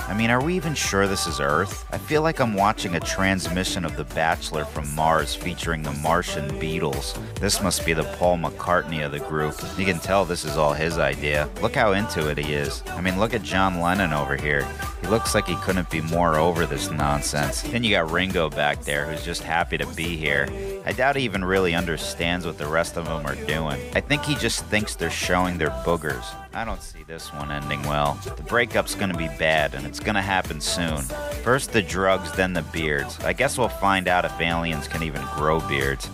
I mean, are we even sure this is Earth? I feel like I'm watching a transmission of The Bachelor from Mars featuring the Martian Beatles. This must be the Paul McCartney of the group. You can tell this is all his idea. Look how into it he is. I mean, look at John Lennon over here. He looks like he couldn't be more over this nonsense. Then you got Ringo back there, who's just happy to be here. I doubt he even really understands what the rest of them are doing. I think he just thinks they're showing their boogers. I don't see this one ending well. The breakup's gonna be bad, and it's gonna happen soon. First the drugs, then the beards. I guess we'll find out if aliens can even grow beards.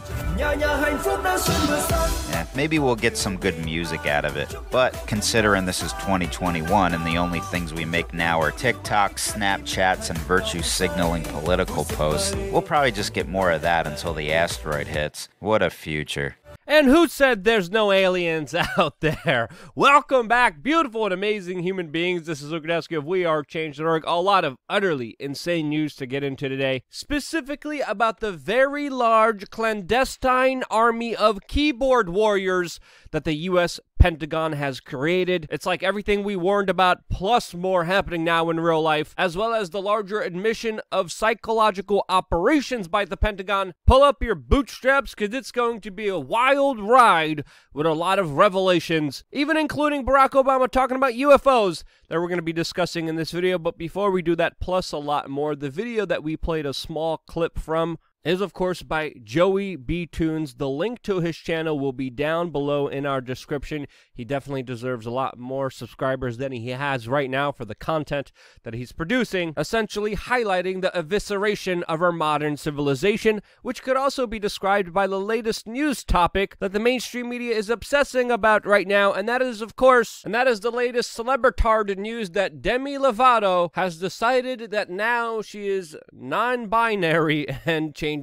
Maybe we'll get some good music out of it. But considering this is 2021 and the only things we make now are TikToks, Snapchats, and virtue signaling political posts, we'll probably just get more of that until the asteroid hits. What a future. And who said there's no aliens out there? Welcome back, beautiful and amazing human beings. This is Luke Radowski of WeAreChange.org. A lot of utterly insane news to get into today, specifically about the very large clandestine army of keyboard warriors that the U.S. Pentagon has created. It's like everything we warned about, plus more happening now in real life, as well as the larger admission of psychological operations by the Pentagon. Pull up your bootstraps, because it's going to be a wild ride with a lot of revelations, even including Barack Obama talking about UFOs that we're going to be discussing in this video. But before we do that, plus a lot more, the video that we played a small clip from is, of course, by Joey B. Tunes. The link to his channel will be down below in our description. He definitely deserves a lot more subscribers than he has right now for the content that he's producing, essentially highlighting the evisceration of our modern civilization, which could also be described by the latest news topic that the mainstream media is obsessing about right now, and that is, of course, the latest celebritard news that Demi Lovato has decided that now she is non-binary and changing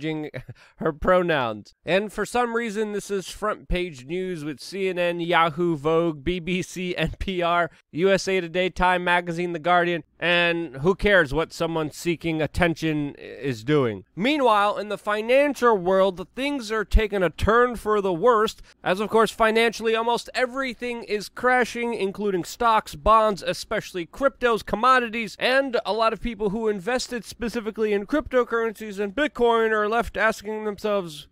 her pronouns. And for some reason, this is front page news with CNN, Yahoo, Vogue, BBC, NPR, USA Today, Time Magazine, The Guardian, and who cares what someone seeking attention is doing. Meanwhile, in the financial world, things are taking a turn for the worst, as of course financially almost everything is crashing, including stocks, bonds, especially cryptos, commodities, and a lot of people who invested specifically in cryptocurrencies and Bitcoin are left asking themselves,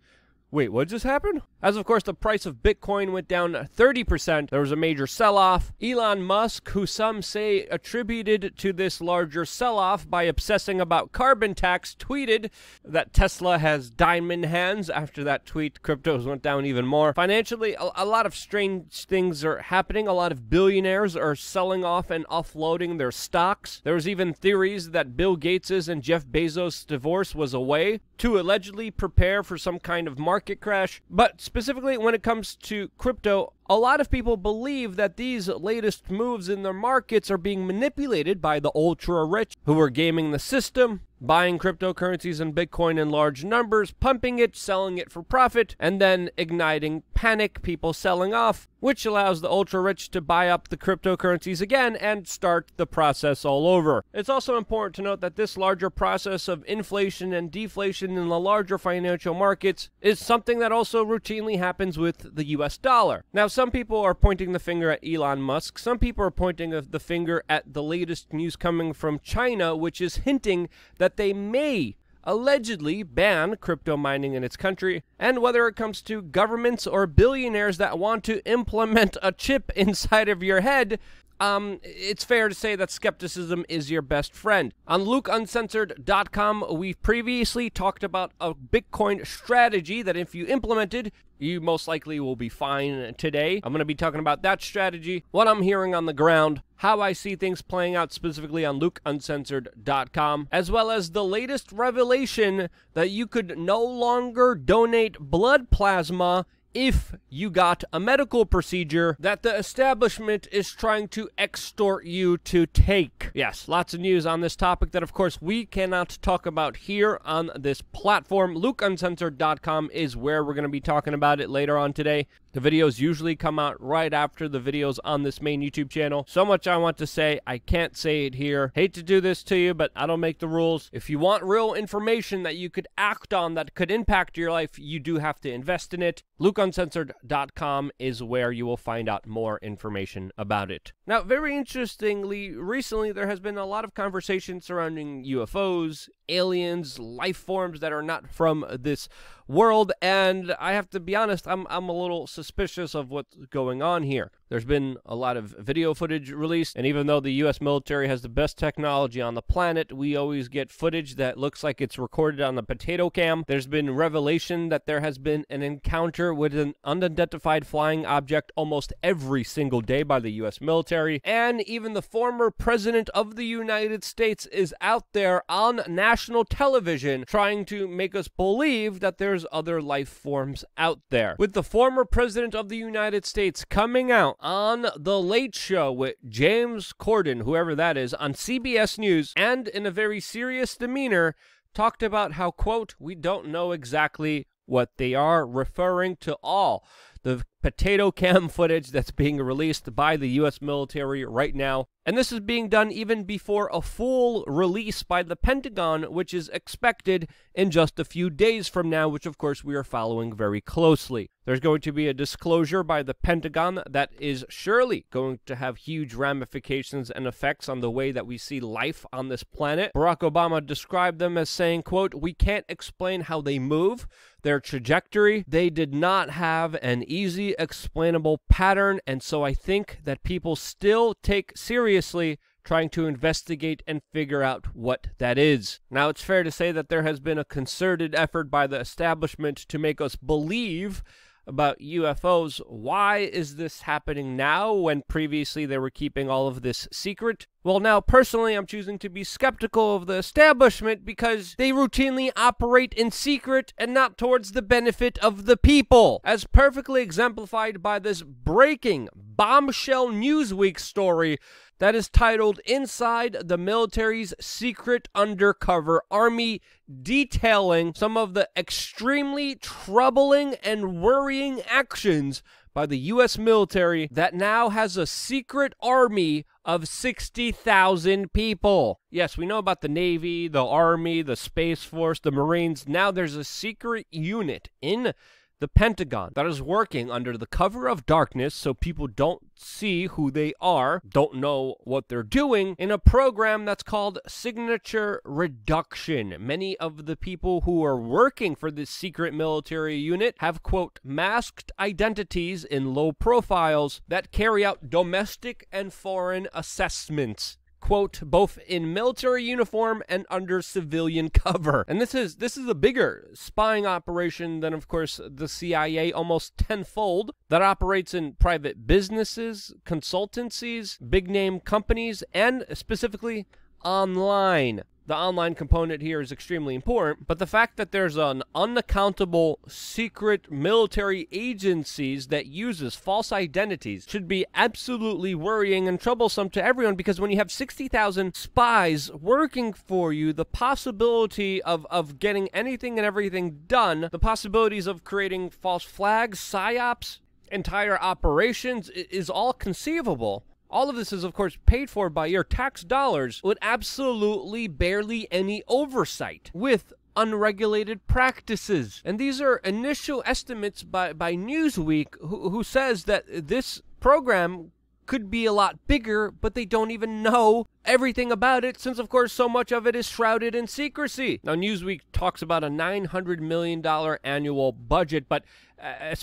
wait, what just happened? As of course the price of Bitcoin went down 30%, there was a major sell-off. Elon Musk, who some say attributed to this larger sell-off by obsessing about carbon tax, tweeted that Tesla has diamond hands. After that tweet, cryptos went down even more. Financially, a lot of strange things are happening. A lot of billionaires are selling off and offloading their stocks. There was even theories that Bill Gates's and Jeff Bezos' divorce was a way to allegedly prepare for some kind of market crash. But specifically when it comes to crypto, a lot of people believe that these latest moves in the markets are being manipulated by the ultra-rich who are gaming the system, buying cryptocurrencies and Bitcoin in large numbers, pumping it, selling it for profit, and then igniting panic, people selling off, which allows the ultra-rich to buy up the cryptocurrencies again and start the process all over. It's also important to note that this larger process of inflation and deflation in the larger financial markets is something that also routinely happens with the US dollar. Now, some people are pointing the finger at Elon Musk. Some people are pointing the finger at the latest news coming from China, which is hinting that they may allegedly ban crypto mining in its country. And whether it comes to governments or billionaires that want to implement a chip inside of your head, it's fair to say that skepticism is your best friend. On LukeUncensored.com, we've previously talked about a Bitcoin strategy that if you implemented, you most likely will be fine today. I'm going to be talking about that strategy, what I'm hearing on the ground, how I see things playing out specifically on LukeUncensored.com, as well as the latest revelation that you could no longer donate blood plasma if you got a medical procedure that the establishment is trying to extort you to take. Yes, lots of news on this topic that, of course, we cannot talk about here on this platform. LukeUncensored.com is where we're going to be talking about it later on today. The videos usually come out right after the videos on this main YouTube channel. So much I want to say, I can't say it here. Hate to do this to you, but I don't make the rules. If you want real information that you could act on that could impact your life, you do have to invest in it. Luke TopGuncensored.com is where you will find out more information about it. Now, very interestingly, recently there has been a lot of conversation surrounding UFOs, aliens, life forms that are not from this world, and I have to be honest, I'm a little suspicious of what's going on here. There's been a lot of video footage released, and even though the U.S. military has the best technology on the planet, we always get footage that looks like it's recorded on the potato cam. There's been revelation that there has been an encounter with an unidentified flying object almost every single day by the U.S. military, and even the former president of the United States is out there on national television trying to make us believe that there's other life forms out there. With the former president of the United States coming out on The Late Show with James Corden, whoever that is, on CBS News, and in a very serious demeanor, talked about how, quote, we don't know exactly what they are, referring to all the potato cam footage that's being released by the U.S. military right now. And this is being done even before a full release by the Pentagon, which is expected in just a few days from now, which of course we are following very closely. There's going to be a disclosure by the Pentagon that is surely going to have huge ramifications and effects on the way that we see life on this planet. Barack Obama described them as saying, quote, we can't explain how they move, their trajectory. They did not have an easy explainable pattern, and so I think that people still take seriously trying to investigate and figure out what that is. Now, it's fair to say that there has been a concerted effort by the establishment to make us believe about UFOs. Why is this happening now when previously they were keeping all of this secret? Well, now, personally, I'm choosing to be skeptical of the establishment because they routinely operate in secret and not towards the benefit of the people, as perfectly exemplified by this breaking bombshell Newsweek story that is titled Inside the Military's Secret Undercover Army, detailing some of the extremely troubling and worrying actions by the U.S. military that now has a secret army of 60,000 people. Yes, we know about the Navy, the Army, the Space Force, the Marines. Now there's a secret unit in the Pentagon that is working under the cover of darkness so people don't see who they are, don't know what they're doing, in a program that's called signature reduction. Many of the people who are working for this secret military unit have, quote, masked identities in low profiles that carry out domestic and foreign assessments, quote, both in military uniform and under civilian cover. And this is a bigger spying operation than, of course, the CIA, almost tenfold, that operates in private businesses, consultancies, big-name companies, and specifically online. The online component here is extremely important, but the fact that there's an unaccountable secret military agencies that uses false identities should be absolutely worrying and troublesome to everyone, because when you have 60,000 spies working for you, the possibility of getting anything and everything done, the possibilities of creating false flags, psyops, entire operations is all conceivable. All of this is, of course, paid for by your tax dollars with absolutely barely any oversight, with unregulated practices. And these are initial estimates by Newsweek, who says that this program could be a lot bigger, but they don't even know everything about it, since, of course, so much of it is shrouded in secrecy. Now, Newsweek talks about a $900 million annual budget, but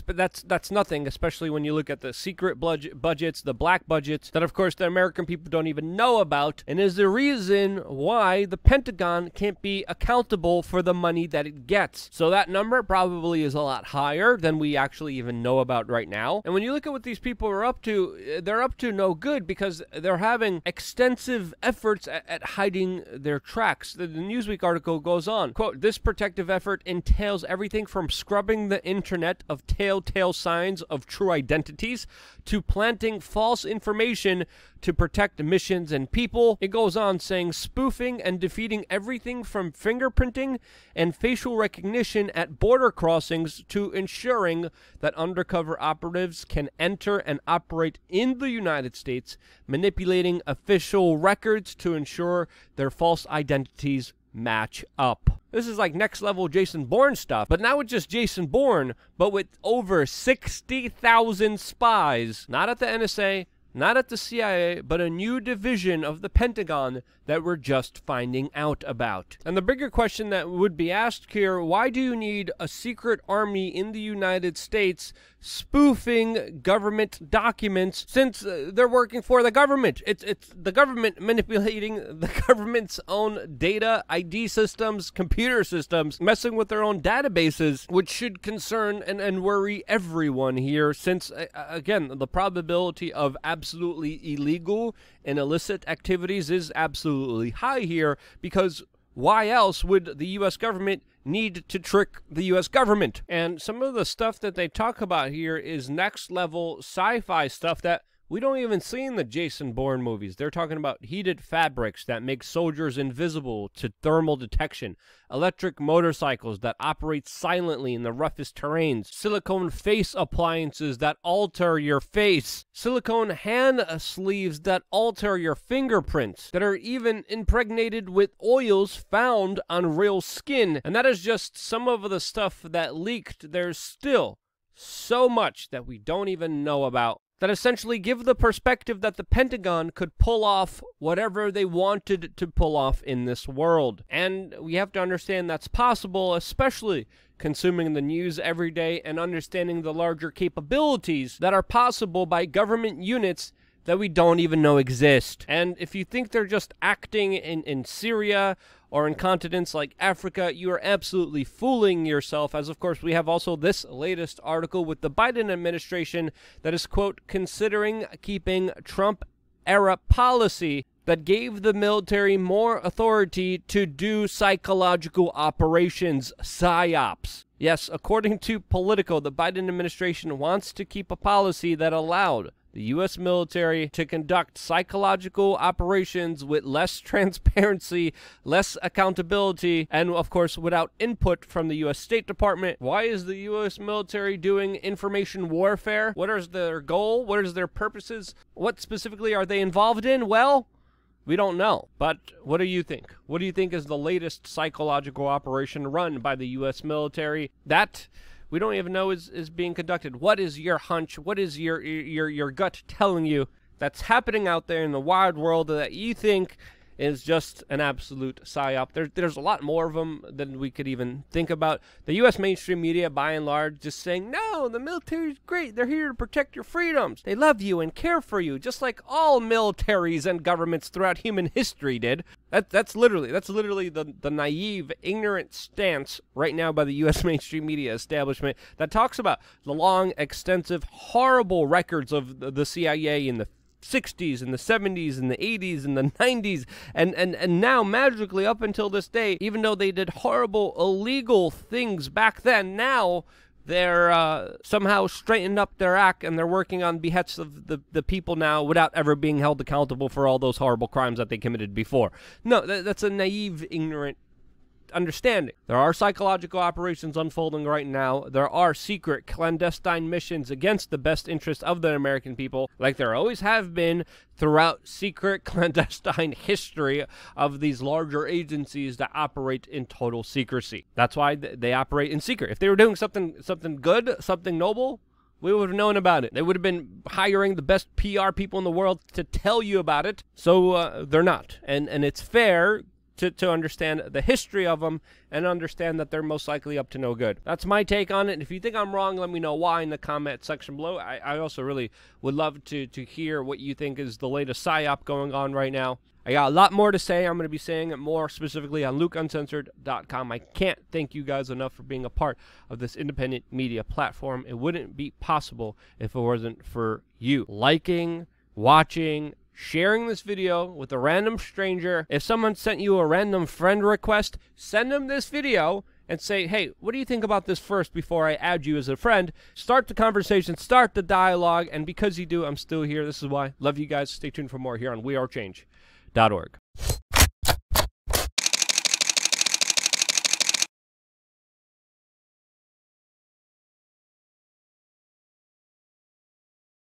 that's nothing, especially when you look at the secret budgets, the black budgets, that, of course, the American people don't even know about, and is the reason why the Pentagon can't be accountable for the money that it gets. So that number probably is a lot higher than we actually even know about right now. And when you look at what these people are up to, they're up to no good, because they're having extensive efforts at hiding their tracks. The Newsweek article goes on, quote, this protective effort entails everything from scrubbing the internet of telltale signs of true identities to planting false information to protect missions and people. It goes on saying spoofing and defeating everything from fingerprinting and facial recognition at border crossings to ensuring that undercover operatives can enter and operate in the United States, manipulating official records records to ensure their false identities match up. This is like next level Jason Bourne stuff, but not with just Jason Bourne, but with over 60,000 spies, not at the NSA, not at the CIA, but a new division of the Pentagon that we're just finding out about. And the bigger question that would be asked here, why do you need a secret army in the United States spoofing government documents since they're working for the government? It's the government manipulating the government's own data, ID systems, computer systems, messing with their own databases, which should concern and worry everyone here since, again, the probability of absolutely illegal and illicit activities is absolutely high here, because why else would the U.S. government need to trick the U.S. government? And some of the stuff that they talk about here is next level sci-fi stuff that we don't even see in the Jason Bourne movies. They're talking about heated fabrics that make soldiers invisible to thermal detection, electric motorcycles that operate silently in the roughest terrains, silicone face appliances that alter your face, silicone hand sleeves that alter your fingerprints, that are even impregnated with oils found on real skin. And that is just some of the stuff that leaked. There's still so much that we don't even know about, that essentially give the perspective that the Pentagon could pull off whatever they wanted to pull off in this world. And we have to understand that's possible, especially consuming the news every day and understanding the larger capabilities that are possible by government units that we don't even know exist. And if you think they're just acting in Syria or in continents like Africa, you are absolutely fooling yourself, as of course we have also this latest article with the Biden administration that is, quote, considering keeping Trump-era policy that gave the military more authority to do psychological operations, PSYOPs. Yes, according to Politico, the Biden administration wants to keep a policy that allowed the U.S. military to conduct psychological operations with less transparency, less accountability, and of course without input from the U.S. State Department. Why is the U.S. military doing information warfare? What is their goal? What is their purposes? What specifically are they involved in? Well, we don't know. But what do you think? What do you think is the latest psychological operation run by the U.S. military that we don't even know is being conducted? What is your hunch? What is your gut telling you that's happening out there in the wide world that you think is just an absolute psyop? There's a lot more of them than we could even think about. The U.S. mainstream media, by and large, just saying, no, the military's great. They're here to protect your freedoms. They love you and care for you, just like all militaries and governments throughout human history did. That's literally the naive, ignorant stance right now by the U.S. mainstream media establishment that talks about the long, extensive, horrible records of the CIA in the 60s and the 70s and the 80s and the 90s and now magically up until this day, even though they did horrible illegal things back then, now they're somehow straightened up their act and they're working on behests of the people now without ever being held accountable for all those horrible crimes that they committed before. No, that's a naive, ignorant understanding. There are psychological operations unfolding right now. There are secret, clandestine missions against the best interest of the American people, like there always have been throughout secret, clandestine history of these larger agencies that operate in total secrecy. That's why they operate in secret. If they were doing something good, something noble, we would have known about it. They would have been hiring the best PR people in the world to tell you about it. So they're not. And it's fair to understand the history of them and understand that they're most likely up to no good. That's my take on it. And if you think I'm wrong, let me know why in the comment section below. I also really would love to hear what you think is the latest PSYOP going on right now. I got a lot more to say. I'm going to be saying it more specifically on LukeUncensored.com. I can't thank you guys enough for being a part of this independent media platform. It wouldn't be possible if it wasn't for you liking, watching, sharing this video with a random stranger. If someone sent you a random friend request, send them this video and say, hey, what do you think about this first before I add you as a friend? Start the conversation, start the dialogue, and because you do, I'm still here. This is why. Love you guys. Stay tuned for more here on WeAreChange.org.